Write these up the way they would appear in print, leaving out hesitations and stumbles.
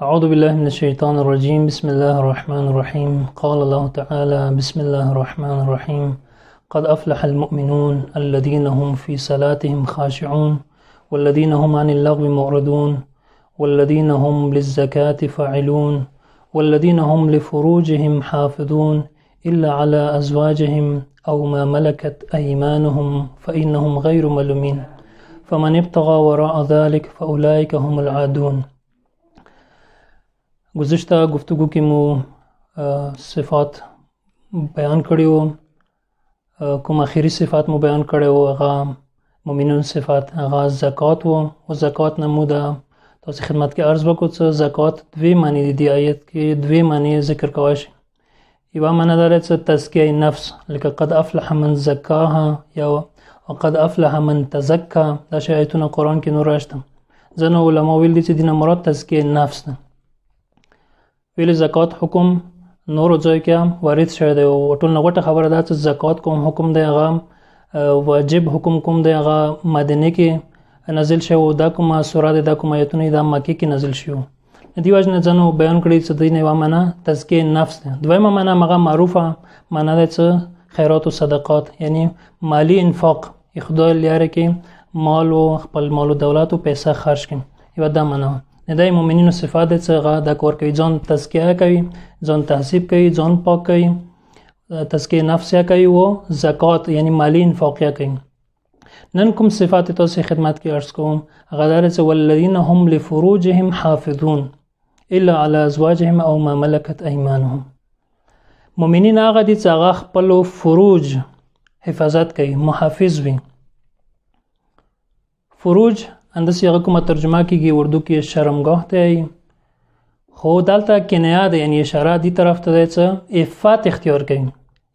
اعوذ باللہ من الشیطان الرجیم بسم اللہ الرحمن الرحیم قال اللہ تعالی بسم اللہ الرحمن الرحیم قد افلح المؤمنون الذین هم فی صلاتهم خاشعون والذین هم عن اللغو معرضون والذین هم للزکاة فاعلون والذین هم لفروجهم حافظون الا على ازواجهم او ما ملكت ایمانهم فإنهم غیر ملومین فمن ابتغى وراء ذلك فأولئك هم العادون۔ گزشتہ گفتگو کی مو صفات بیان کړي وو، کوم اخیری صفات مو بیان کړي وو هغه مؤمنون صفات هغه زکات وو، او زکات نه مو د تاسو خدمت کې عرض وکړو چې زکات دوی معنی دي آیت کې دوی معنی ذکر کوي شي. یو معنی دا چې تزکیه نفس لکه قد افلح من زکاها یا قد افلح من تزکا، دا شایتونه قرآن کې نور راشته. ځنه علما ویل دي چې دینه مراد تزکیه نفس ده. ویل زکات حکم نور ځای کې وارد شوی دی او ټول نه غټه خبره ده چې زکات کوم حکم دی هغه واجب حکم کوم دی هغه مدینه کې نازل شوی او دا کومه سوره ده، دا کومه آیتونه دا مکه کې نازل شوی. دی وجه ځنه بیان کړی چې دینه و معنا تزکیه نفس ده. دویمه معنا هغه معروفه معنا ده چې خیرات او صدقات، یعنی مالی انفاق، خدای لاره کې مال او خپل مال او دولت او پیسې خرج کړي. یو دا معنا د مؤمنینو صفات دي چې هغه دا کار کوي، ځان تزکیه کوي، ځان تهذیب کوي، ځان پاک کوي، تزکیه نفس کوي او زکات یعنی مالی انفاق کوي. نن کوم صفات تاسو خدمت کې عرض کوم هغه دا چې والذین هم لفروجهم حافظون الا على ازواجهم او ما ملكت ایمانهم. مؤمنین هغه دي چې هغه خپل فروج حفاظت کوي، محافظ وي. فروج اندسی هغه کومه ترجمه کیږي اردو کې شرمگاه ته، خو دلته کنایه ده، یعنی اشاره دی طرف ته ده چې عفت اختیار کوي،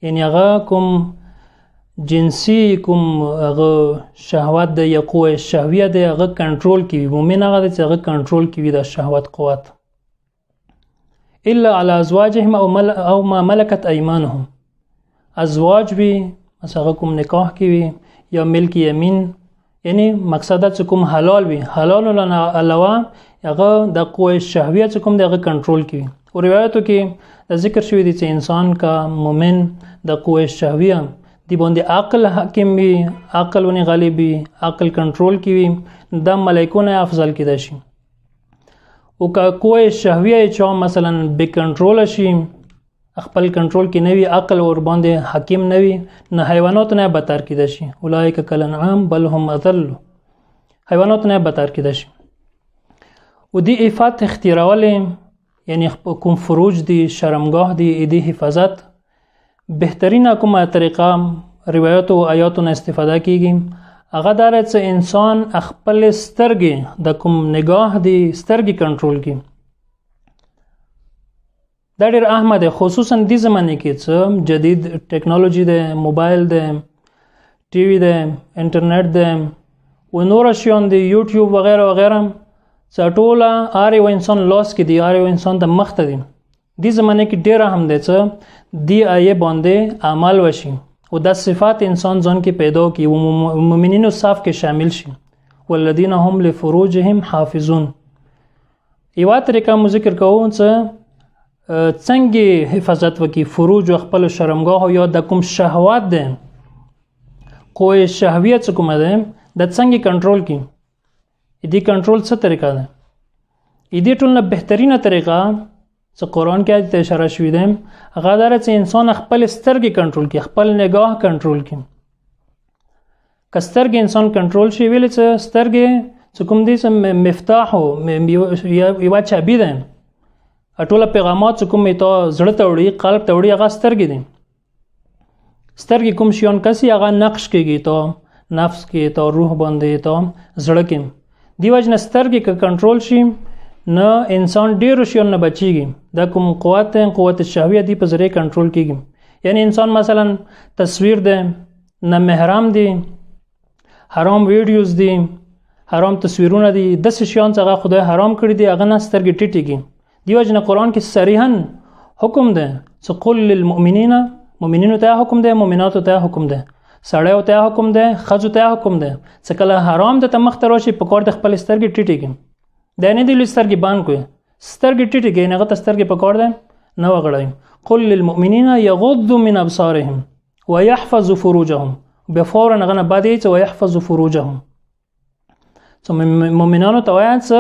یعنی هغه کوم جنسی کوم هغه شهوت ده یا قوه شهویه ده هغه کنټرول کوي. مومن هغه ده چې هغه کنټرول کوي د شهوت قوت. الا على ازواجهم او ما ملكت ایمانهم، ازواج وی هغه کوم نکاح کوي یا ملک یمین، یعنی مقصد چې کوم حلال وي، حلال نه علاوه هغه د قوه شهویه چې کوم دغه کنټرول کوي. او روایتو کې د ذکر شوی دی چې انسان کا مومن د قوه شهویه دی باندې عقل حاکم وي، عقل ونی غالب وي، عقل کنټرول کوي، د ملائکونه افضل کیدای شي. او کا قوه شهویه چې مثلا به کنټرول شي، خپل کنټرول کې نوی عقل ور باندې حاکم نوی، نه حیوانات نه بدتر کیدای شي. اولئک کالانعام بل هم اضل، حیوانات نه بدتر کیدای شي. او دی عفت اختیارول یعنی کوم فروج دی شرمگاه دی دی حفاظت بهترین کومه طریقه روایت او آیاتو نه استفاده کیږي هغه دا چې انسان خپل سترګې د کوم نگاه دی سترګې کنټرول کړي. دا ډېر اهمه ده، خصوصا دې زمانه کې چې جدید ټیکنالوژي ده، موبایل ده، ټي وي ده، انټرنیټ ده او نور شیان دي، یوټیوب وغیرہ وغیرہ، چې ټوله هر یو انسان لاس کې دی، هر یو انسان د مخ ته دی. دې زمانه کې ډېر اهم ده چې دې آیه باندې عمل وشي او د صفات انسان ځان کې پیدا کړي او مؤمنینو صف کې شامل شي. والذین هم لفروجهم حافظون. یو طریقه مو ذکر کوو چې څنګه حفاظت وکي فروج او خپل شرمگاه یا د کوم شهوت ده قوه شهویت کوم ده د څنګه کنټرول کی. دې کنټرول څه طریقه ده؟ دې ټول نه بهترینه طریقه چې قرآن کې ته اشاره شوی ده هغه دا چې انسان خپل سترګې کنټرول کی، خپل نگاه کنټرول کی. کسترګې انسان کنټرول شي ویل چې سترګې چې کوم دي چې مفتاح او یو چابي ده، ټوله پیغامات چې کوم ته زړه ته وړي، قلب ته وړي، هغه سترګې دي. سترګې کوم شیان کسي هغه نقش کېږي ته نفس کې، ته روح باندې، ته زړه کې. دی وجه نه سترګې که کنټرول شي نه انسان ډېرو شیان نه بچیږي. دا کوم قوت شهویه دی په ذریعه کنټرول کېږي. یعنی انسان مثلا تصویر ده نه محرم دی، حرام ویډیوز دي، حرام تصویرونه دي، داسې شیان چې هغه خدای حرام کړي دي هغه نه سترګې ټیټېږي. دیو جن قرآن کې صریحا حکم ده چې قل للمؤمنین، مؤمنینو ته حکم ده، مؤمناتو ته حکم ده، سړیو ته حکم ده، ښځو ته حکم ده چې کله حرام د ته مخ ته راشي په کار د خپل سترګې ټیټې کړي. دا نه دی لوی سترګې بند کړي، سترګې ټیټې کړي هغه ته سترګې پکار دی نه وغړوي. قل للمؤمنین یغضوا من ابصارهم ويحفظوا فروجهم، بیا فورا هغه نه بعد یې چې ويحفظوا فروجهم. څو مؤمنانو ته وایي چې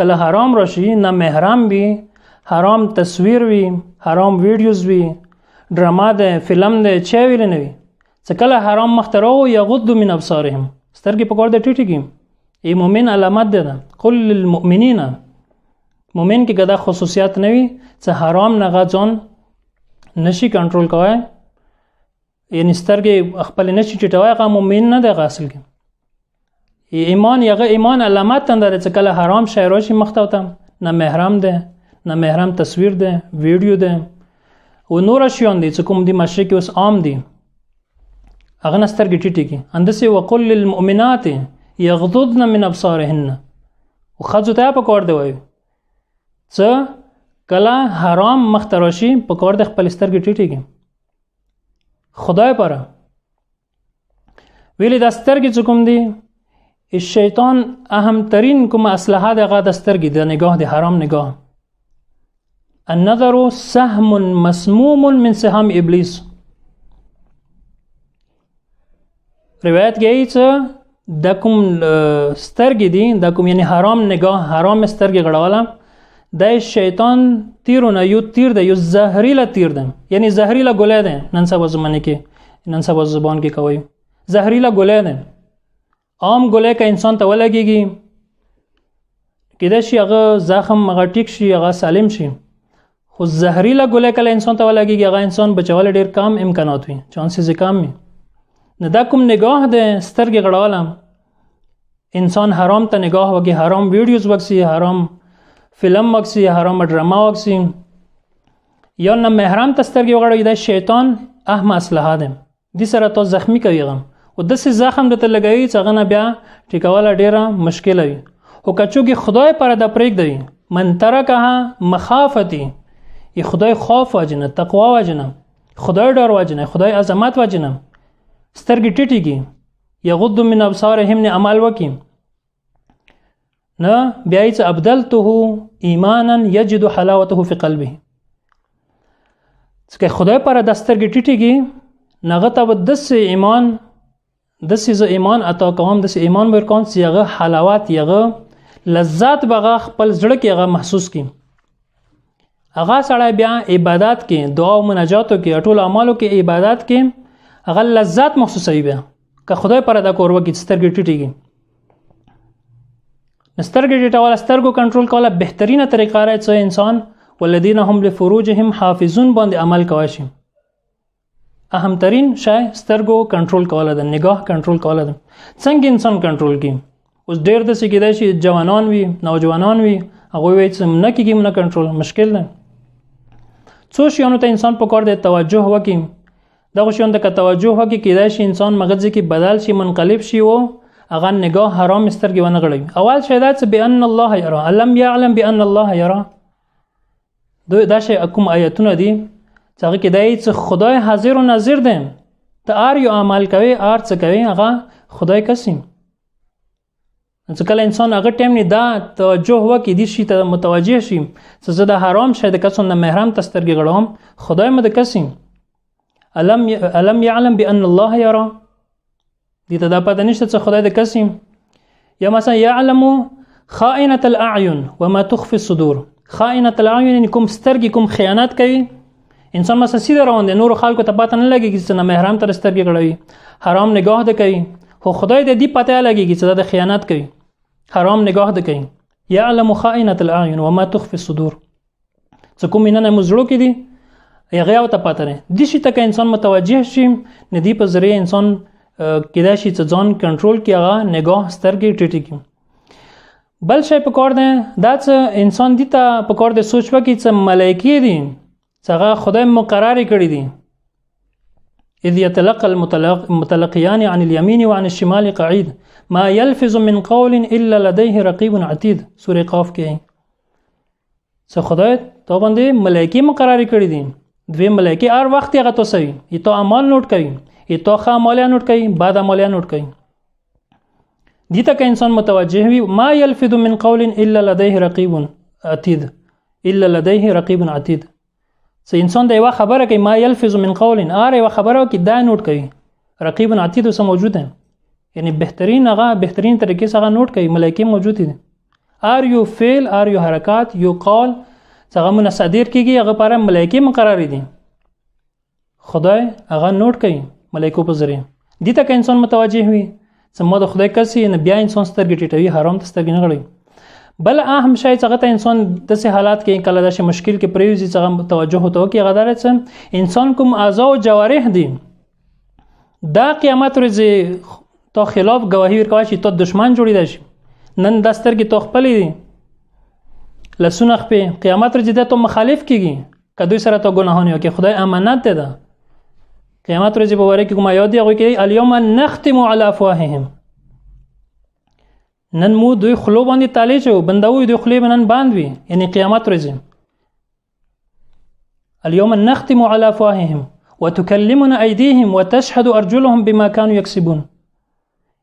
کله حرام راشي نه محرم وي، حرام تصویر وي، حرام ویډیوز وي، ډراما ده، فلم ده، چا ویل نه وي، چې کله حرام مخته راو یغضوا من ابصارهم سترګې پکار دی ټیټې کړي. ای مؤمن علامات ده. قل للمؤمنین، مؤمن کې ګدا خصوصیات نه وي چې حرام نه ځان نشي کنټرول کوي، یعنی سترګې خپل نشي ټیټوي، هغه مؤمن نه دی اصل کې. ایمان یغه ایمان علامات اندره چې کله حرام شی راشي مخته وته نه محرم ده، نه محرم تصویر ده، ویډیو ده او نور شیان دي چې کوم دي مشرق اوس عام دي، هغه نه سترګې ټیټې کړي. اندسې وقل للمؤمنات یغضضن من ابصارهن، او ښځو ته پکار دی وایي چې کله حرام مخته راشي پکار دی خپل سترګې ټیټې کړي. خدای پره ویلې دا سترګې چې کوم دي شیطان اهم ترین کوم اسلحه د هغه د سترګې د نگاه د حرام نگاه. النظر سهم مسموم من سهام ابلیس. روایت گئی چې د کوم سترګې دي د کوم یعنی حرام نگاه، حرام سترګې غړواله د شیطان تیرونه یو تیر ده، یو زهريله تیر ده، یعنی زهريله ګولۍ ده. نن سبا زمانه کې نن سبا زبان کې کوي زهريله ګولۍ ده. عام ګولۍ که انسان ته ولګېږي کېدای شي هغه زخم هغه ټیک شي، هغه سالم شي، خو زهريله ګولۍ کله انسان ته ولګېږي هغه انسان بچول ډېر کم امکانات وي، چانسز کم وي. نه دا کوم نگاه ده سترګې غړواله انسان حرام ته نگاه وکړي، حرام ویډیوز وکړي، حرام فلم وکړي، حرام ډراما وکړي، یا نه محرم ته سترګې وغړوي، دا شیطان اهم اسلحه ده. دې سره تو زخمی کوي هغه او داسې زخم درته لګوي چې هغه نه بیا ټیکوله ډېره مشکله وي. خو که چونکې خدای پره دا پرېږدوي من ترکها مخافتی، ای خدای خوف وجنه، تقوا وجنه، خدای ډار وجنه، خدای عظمت وجنه، سترګې ټیټې کړي، یغض من ابصارهم نه عمل وکړي، نه بیا یې چې ابدلته ایمانا یجد حلاوته فی قلبه. چې خدای پره دا سترګې ټیټې کړي نغه ته به داسې ایمان داسې زه ایمان عطا کوم، داسې ایمان ورکوم چې هغه حلاوت هغه لذت به هغه خپل زړه کې هغه محسوس کړي. هغه سړی بیا عبادت کې دعا او مناجاتو کې ټول اعمالو کې عبادت کې هغه لذت محسوسوي. بیا که خدای پر ادا کور وکړي سترګې ټیټېږي. سترګې ټیټول سترګو کنټرول کوله بهترینه طریقه راځي چې انسان والذین هم لفروجهم حافظون باندې عمل کوي شي. اهم ترین شی سترګو کنټرول کوله ده، نگاه کنټرول کوله ده. څنګه انسان کنټرول کوي؟ اوس ډېر داسې کېدای شي جوانان وي، نوجوانان وي، هغوی وایي چې نه کېږي نه کنټرول، مشکل ده. څو شیانو ته انسان پکار دی توجه وکړي. دغه شیانو ته که توجه وکړي کېدای شي انسان مغزه کې بدل شي، منقلب شي او هغه نگاه حرام سترګې ونه غړوي. اول شی دا چې بأن الله یرا، الم یعلم بأن الله یرا. دا شی کوم آیتونه دي چې هغه کې دی چې خدای حاضر و ناظر دی، ته هر یو عمل کوي، هر څه کوي هغه خدای کسي. چې کله انسان هغه ټایم نه دا توجه وکړي دې شي ته متوجه شي چې زه د حرام شی د کسو نه محرم ته سترګې غړوم، خدای مې د کسي. الم یعلم بأن الله یرا، دې ته دا پته نشته چې خدای د کسي. یا مثلا یعلم خائنة الاعین وما تخفي الصدور. خائنة الاعین یعنی کوم سترګې کوم خیانت کوي، انسان مثلا سیده روان دی، نور خلکو ته پته نه لګېږي چې نه محرم ته سترګې غړوي، حرام نگاه ده کوي، خو خدای د دې پته لګېږي چې دا د خیانت کوي، حرام نگاه ده کوي. یعلم خائنة الاعین وما تخفي الصدور. چې کوم نه مزړو کې دي هغه او ته پته نه دي شي ته که انسان متوجه شي نه دی په ذریعه انسان کېدای شي چې ځان کنټرول کړي، هغه نگاه سترګې ټیټې کړي. بل شی په کار دی دا چې انسان دې ته په کار دی سوچ وکړي چې ملایکې دي چې هغه خدای مقرر کړي دي. اذ يتلقى المتلقيان عن اليمين وعن الشمال قعيد ما يلفظ من قول الا لديه رقيب عتيد. سوره قاف کې څه خدای ته باندې ملایکې مقرر کړي دي، دوی ملایکې هر وخت هغه توسوي، ایتو اعمال نوٹ کوي، ایتو ښه اعمال نوٹ کوي، بد اعمال نوٹ کوي. دې ته که انسان متوجه وي ما يلفظ من قول الا لديه رقيب عتيد، الا لديه رقیب عتید. څه انسان د یو خبره کوي ما یلفظ من قول یو خبره کوي دا نوٹ کوي رقیب عتید سره موجود دی، یعنی بهترین طریقې سره نوٹ کوي، ملائکه موجود دي. یو فعل یو حرکات یو قول څنګه منصدر کیږي هغه پر ملائکه مقرر دي، خدای هغه نوٹ کوي ملائکه په ذریعہ. دي ته انسان متوجه وي سمو د خدای کسي نه بیا انسان سترګې ټیټوي، حرام ته سترګې نه غړي. بل اهم شی څنګه ته انسان د سه حالات کې کله د مشکل کې پریوزي څنګه توجه هوته کې غدار څه انسان کوم اعضاء او جوارح دي دا قیامت ورځ تو خلاف گواهی ورکوي چې تو دشمن جوړی شي. نن دستر کې تو خپل دي لسونه په قیامت ورځ د تو مخالف کیږي کدوې سره تو ګناهونه کوي، خدای امانت ده. قیامت ورځ په وره کې کوم یاد دی هغه کې الیوم نختم علی افواههم، نن مو دوی خلو باندې تالی شو بندوي دوی خلی بنن باندې، یعنی قیامت ورځ الیوم نختم علی افواههم وتكلمنا ايديهم وتشهد ارجلهم بما كانوا يكسبون.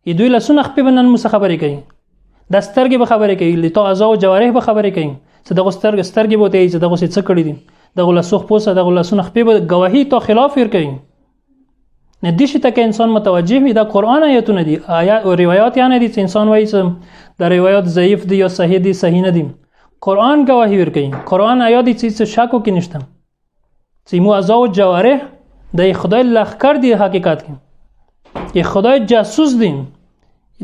دوی لسونه خپل بنن مو خبرې کوي، د سترګې به خبرې کوي، لته اعضاء او جوارح به خبرې کوي، څه دغه سترګې به ته چې دغه څه کړی دي، دغه لسوخ پوسه دغه لسونه خپل گواهی تو خلاف ور کوي. نه دي چې تک انسان متوجه وي دا قرآن آیاتونه دي، آیات او روایت یانه دي چې انسان وایي چې دا روایت ضعیف دي یا صحیح دي، صحیح نه دي. قرآن گواهی ور کوي، قرآن آیات دي چې شک وکړي نشته چې مو اعضاء او جوارح د خدای لخر دي، حقیقت کې ی خدای جاسوس دي.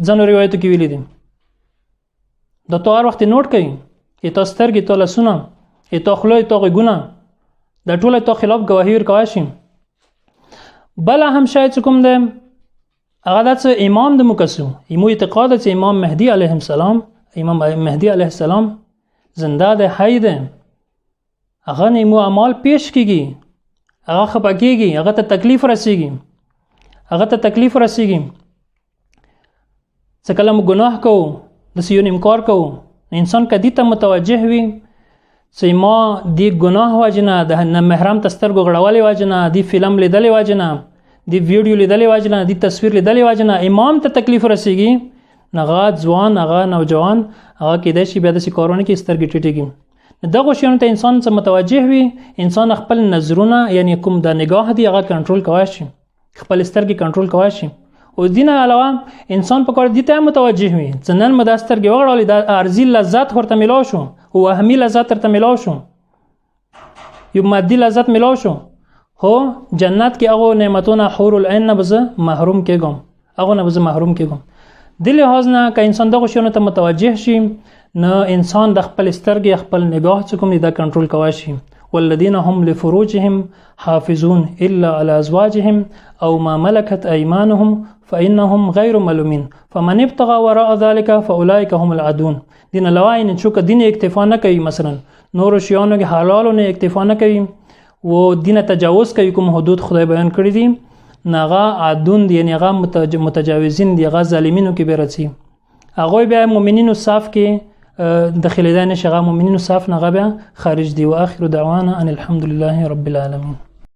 ځنو روایتو کې ویلي دي دا تو هر وخت نوٹ کوي ی تو سترګې تو لسونه ی تو خلوی تو غوږونه دا ټول تو خلاف گواهی ور کوي شي. بل هم شاید کوم ده هغه د امام د مکسو ایمو اعتقاد چې امام مهدی علیه السلام، امام مهدی علیه السلام زنده ده، حی ده، هغه نیمو اعمال پیش کیږي، هغه خپکیږي، هغه ته تکلیف رسیږي، څه کله مو ګناه کوو د سیون انکار کوو، انسان کدی ته متوجه وي چې ما دی ګناه واجنه د نه محرم تسترګو غړولې واجنه، دی فلم لیدلې واجنه، دی ویډیو لیدلې واجنه، دی تصویر لیدلې واجنه، امام ته تکلیف رسیږي، نغا ځوان هغه نوجوان هغه کېدای شي بیا د کارونه کې سترګې ټیټېږي. دغه شیانو ته انسان څه متوجه وي، انسان خپل نظرونه یعنی کوم د نگاه دی هغه کنټرول کوي شي، خپل سترګې کنټرول کوي شي. او دینه علاوه انسان په کار دي ته متوجه وي چې نن مداستر کې وغړولې د ارزي لذت ورته ملاو شو، او وهمي لذت ورته ملاو شو، یو مادي لذت ملاو شو. هو جنت کې هغه نعمتونه حور العین نه بز محروم کېږم، هغه نه بز محروم کېږم. د لحاظ نه که انسان دغه شیانو ته متوجه شي نه انسان د خپل سترګې خپل نگاه چې کوم دی دا کنټرول کوي شي. والذین هم لفروجهم حافظون الا على ازواجهم او ما ملكت ايمانهم فانهم غير ملومين فمن ابتغى وراء ذلك فاولئك هم العادون. دین علاوه نه چې دین اکتفا نه کوي، مثلا نور شیانو کې حلالو نه اکتفا نه کوي و دین تجاوز کوي، کوم حدود خدای بیان کړی دي ناغه عادون دي، یعنی هغه متجاوزین دي، هغه ظالمینو کې بیرسي، هغه بیا مؤمنینو صف کې داخلي دانه شغه مؤمنینو صف نه غبا خارج دي. واخر دعوانا ان الحمد لله رب العالمين.